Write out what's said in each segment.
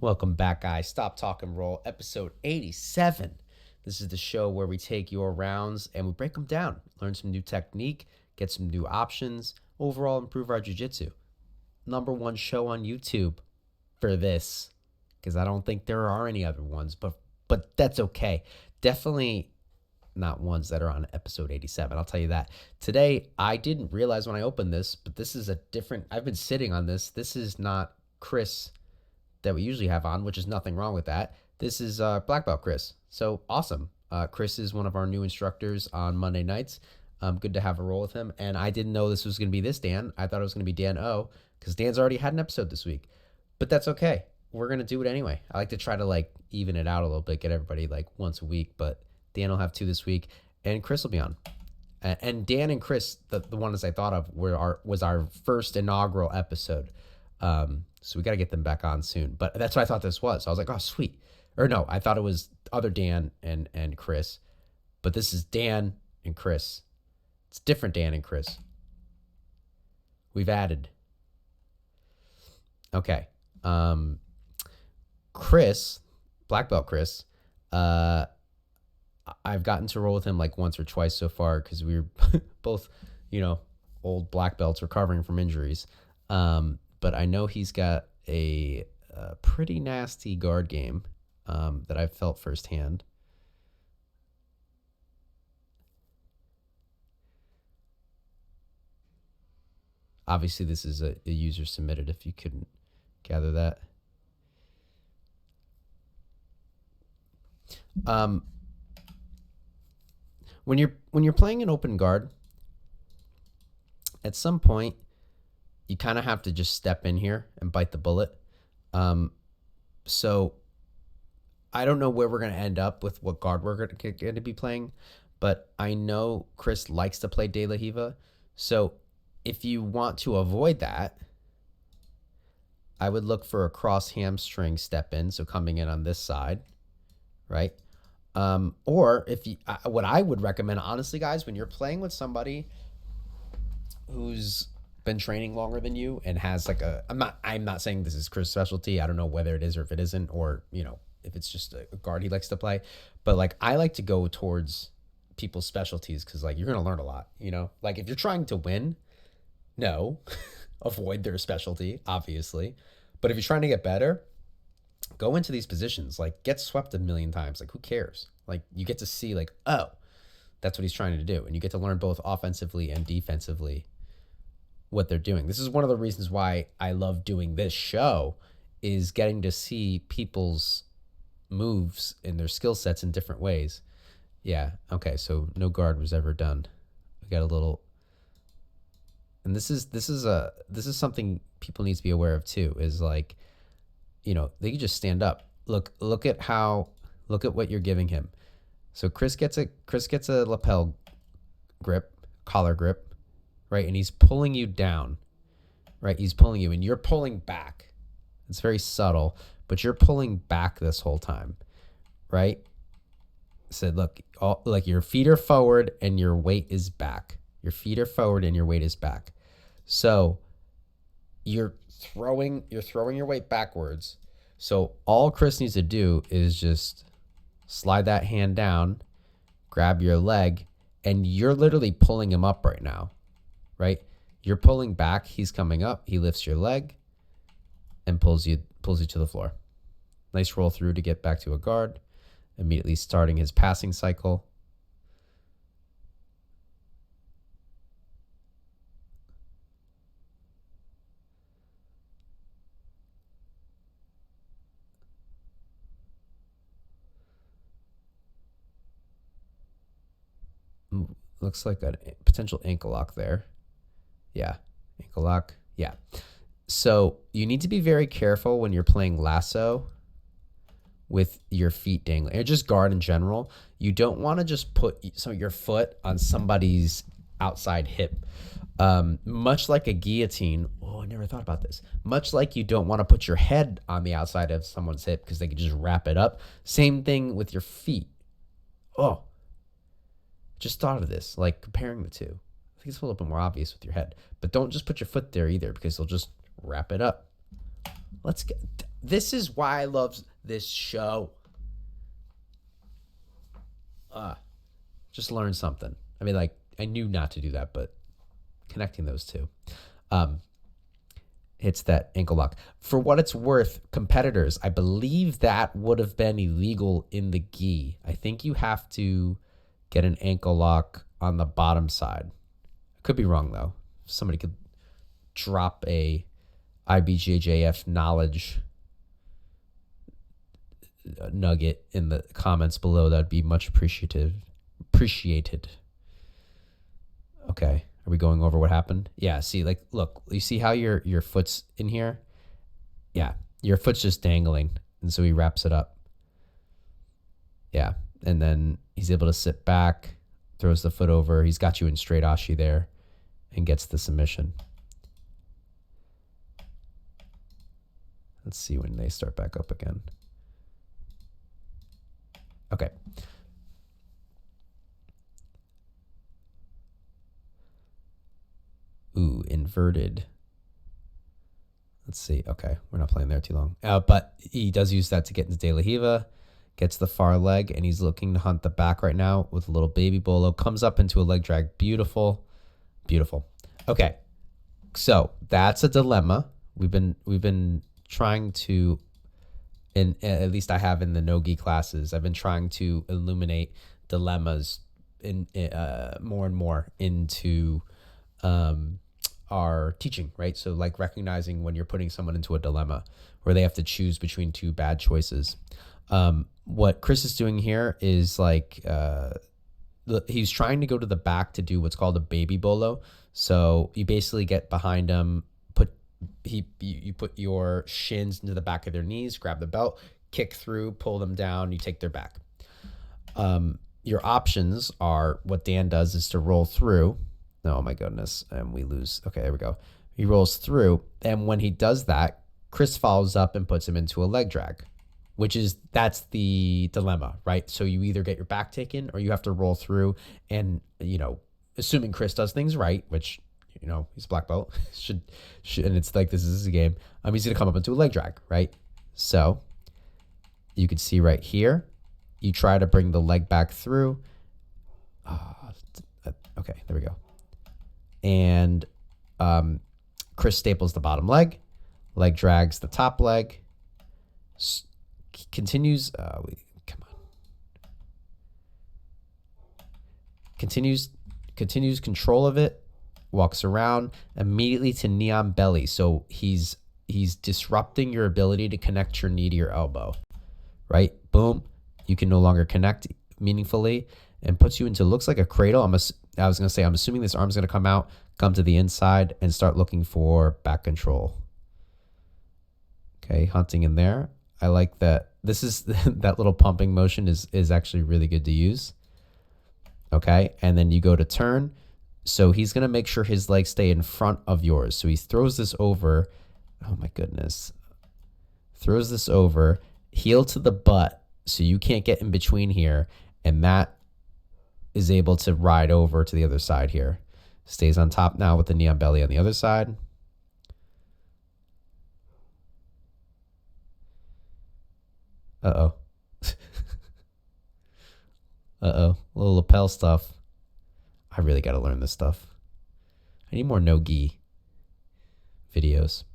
Welcome back, guys. Stop Talk and Roll, episode 87. This is the show where we take your rounds and we break them down, learn some new technique, get some new options, overall improve our jiu-jitsu. #1 show on YouTube for this, because I don't think there are any other ones, but that's okay. Definitely not ones that are on episode 87. I'll tell you that. Today, I didn't realize when I opened this, but this is a different, I've been sitting on this. This is not Chris that we usually have on, which is nothing wrong with that. This is Black Belt Chris. So awesome. Chris is one of our new instructors on Monday nights. Good to have a roll with him. And I didn't know this was going to be this Dan. I thought it was going to be Dan O, because Dan's already had an episode this week. But that's okay. We're going to do it anyway. I like to try to even it out a little bit, get everybody once a week. But Dan will have 2 this week, and Chris will be on. And Dan and Chris, the ones I thought of was our first inaugural episode. So we got to get them back on soon. But that's what I thought this was. I was like, oh, sweet. Or no, I thought it was other Dan and Chris. But this is Dan and Chris. It's different Dan and Chris. We've added. Okay. Chris, Black Belt Chris, I've gotten to roll with him once or twice so far because we were both, old black belts recovering from injuries. But I know he's got a pretty nasty guard game that I've felt firsthand. Obviously, this is a user submitted, if you couldn't gather that. When you're playing an open guard, at some point, you kind of have to just step in here and bite the bullet. So I don't know where we're going to end up with what guard we're going to be playing, but I know Chris likes to play De La Riva. So if you want to avoid that, I would look for a cross hamstring step in. So coming in on this side, right? Or if you, what I would recommend, honestly, guys, when you're playing with somebody who's been training longer than you and has I'm not saying this is Chris' specialty. I don't know whether it is or if it isn't, or, if it's just a guard he likes to play. But I like to go towards people's specialties because you're going to learn a lot, if you're trying to win, no, avoid their specialty, obviously. But if you're trying to get better, go into these positions, get swept a million times. Who cares? You get to see oh, that's what he's trying to do. And you get to learn both offensively and defensively what they're doing. This is one of the reasons why I love doing this show, is getting to see people's moves and their skill sets in different ways. Yeah. Okay. So no guard was ever done. We got a little, and this is something people need to be aware of too, is they can just stand up. Look at what you're giving him. So Chris gets a lapel grip, collar grip, right? And he's pulling you down, right? He's pulling you and you're pulling back. It's very subtle, but you're pulling back this whole time, right? So look, your feet are forward and your weight is back. Your feet are forward and your weight is back. So you're throwing your weight backwards. So all Chris needs to do is just slide that hand down, grab your leg, and you're literally pulling him up right now, right? You're pulling back, he's coming up, he lifts your leg and pulls you to the floor. Nice roll through to get back to a guard, immediately starting his passing cycle. Looks like a potential ankle lock there. Yeah, ankle lock. Yeah. So you need to be very careful when you're playing lasso with your feet dangling, or just guard in general. You don't want to just put your foot on somebody's outside hip. Much like a guillotine. Oh, I never thought about this. Much like you don't want to put your head on the outside of someone's hip because they could just wrap it up. Same thing with your feet. Oh, just thought of this, comparing the two. I think it's a little bit more obvious with your head, but don't just put your foot there either because they'll just wrap it up. This is why I love this show. Just learn something. I mean, like, I knew not to do that, but connecting those two. Hits that ankle lock. For what it's worth, competitors, I believe that would have been illegal in the gi. I think you have to get an ankle lock on the bottom side. I could be wrong, though. Somebody could drop a IBJJF knowledge nugget in the comments below. That'd be much appreciated. Okay, are we going over what happened? Yeah, see, like, look, you see how your foot's in here? Yeah, your foot's just dangling, and so he wraps it up. Yeah, and then he's able to sit back, throws the foot over. He's got you in straight ashi there and gets the submission. Let's see when they start back up again. Okay. Ooh, inverted. Let's see. Okay, we're not playing there too long. But he does use that to get into De La Riva, gets the far leg, and he's looking to hunt the back right now with a little baby bolo. Comes up into a leg drag. Beautiful. Beautiful. Okay, so that's a dilemma. We've been trying to, and at least I have in the no-gi classes, I've been trying to illuminate dilemmas in more and more into our teaching, right? So like recognizing when you're putting someone into a dilemma where they have to choose between two bad choices. What Chris is doing here is like he's trying to go to the back to do what's called a baby bolo. So you basically get behind him, you put your shins into the back of their knees, grab the belt, kick through, pull them down, you take their back. Your options are, what Dan does is to roll through. Oh my goodness, and we lose. Okay, there we go. He rolls through, and when he does that, Chris follows up and puts him into a leg drag, that's the dilemma, right? So you either get your back taken or you have to roll through, and assuming Chris does things right, which he's a black belt, should, and it's like this is a game. He's gonna come up into a leg drag, right? So you can see right here, you try to bring the leg back through. Okay, there we go. And Chris staples the bottom leg drags the top leg, continues control of it, walks around immediately to knee on belly. So he's disrupting your ability to connect your knee to your elbow, right? Boom, you can no longer connect meaningfully, and puts you into, looks like a cradle. I'm assuming this arm's going to come to the inside and start looking for back control. Okay, hunting in there. I like that. This is that little pumping motion is actually really good to use. Okay, and then you go to turn. So he's going to make sure his legs stay in front of yours. So he throws this over. Oh my goodness. Throws this over, heel to the butt, so you can't get in between here, and that is able to ride over to the other side here. Stays on top now with the knee on belly on the other side. Uh-oh. Uh-oh. Little lapel stuff. I really got to learn this stuff. I need more no-gi videos.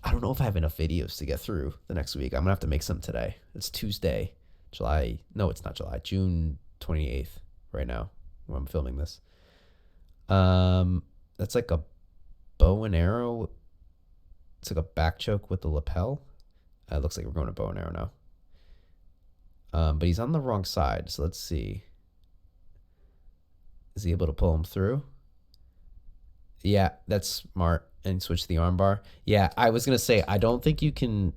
I don't know if I have enough videos to get through the next week. I'm going to have to make some today. It's Tuesday, June 28th right now when I'm filming this. That's like a bow and arrow. It's like a back choke with the lapel. It looks like we're going to bow and arrow now. But he's on the wrong side, so let's see. Is he able to pull him through? Yeah, that's smart. And switch the arm bar. Yeah, I was going to say, I don't think you can...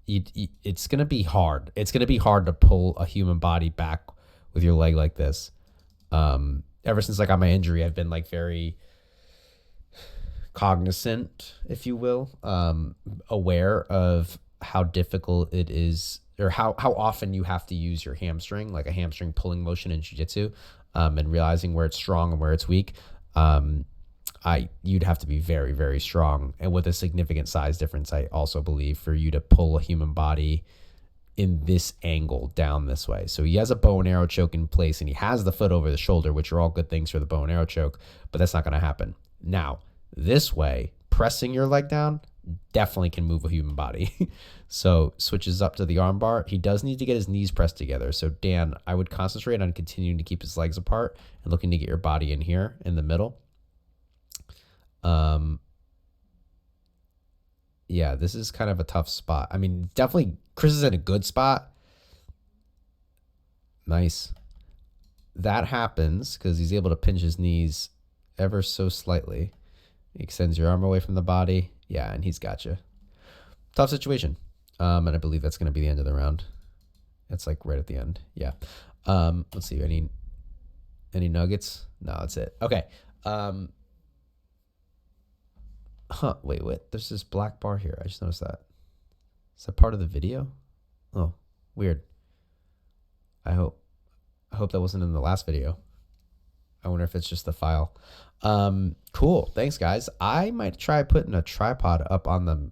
it's going to be hard. It's going to be hard to pull a human body back with your leg like this. Ever since I got my injury, I've been like very cognizant, if you will, aware of how difficult it is, or how often you have to use your hamstring, like a hamstring pulling motion in jiu-jitsu, and realizing where it's strong and where it's weak. you'd have to be very, very strong, and with a significant size difference, I also believe, for you to pull a human body in this angle down this way. So he has a bow and arrow choke in place, and he has the foot over the shoulder, which are all good things for the bow and arrow choke, but that's not going to happen. Now, this way, pressing your leg down definitely can move a human body. So switches up to the arm bar. He does need to get his knees pressed together. So Dan, I would concentrate on continuing to keep his legs apart and looking to get your body in here in the middle. Yeah, this is kind of a tough spot. I mean, definitely Chris is in a good spot. Nice. That happens because he's able to pinch his knees ever so slightly. He extends your arm away from the body. Yeah, and he's got you. Tough situation. And I believe that's going to be the end of the round. It's like right at the end. Yeah. Let's see. Any nuggets? No, that's it. Okay. Wait, what? There's this black bar here. I just noticed that. Is that part of the video? Oh, weird. I hope that wasn't in the last video. I wonder if it's just the file. Cool. Thanks, guys. I might try putting a tripod up on the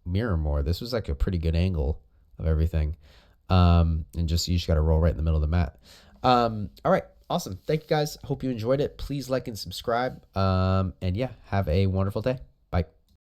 mirror more. This was like a pretty good angle of everything. And you just got to roll right in the middle of the mat. All right. Awesome. Thank you, guys. Hope you enjoyed it. Please like and subscribe. And yeah, have a wonderful day.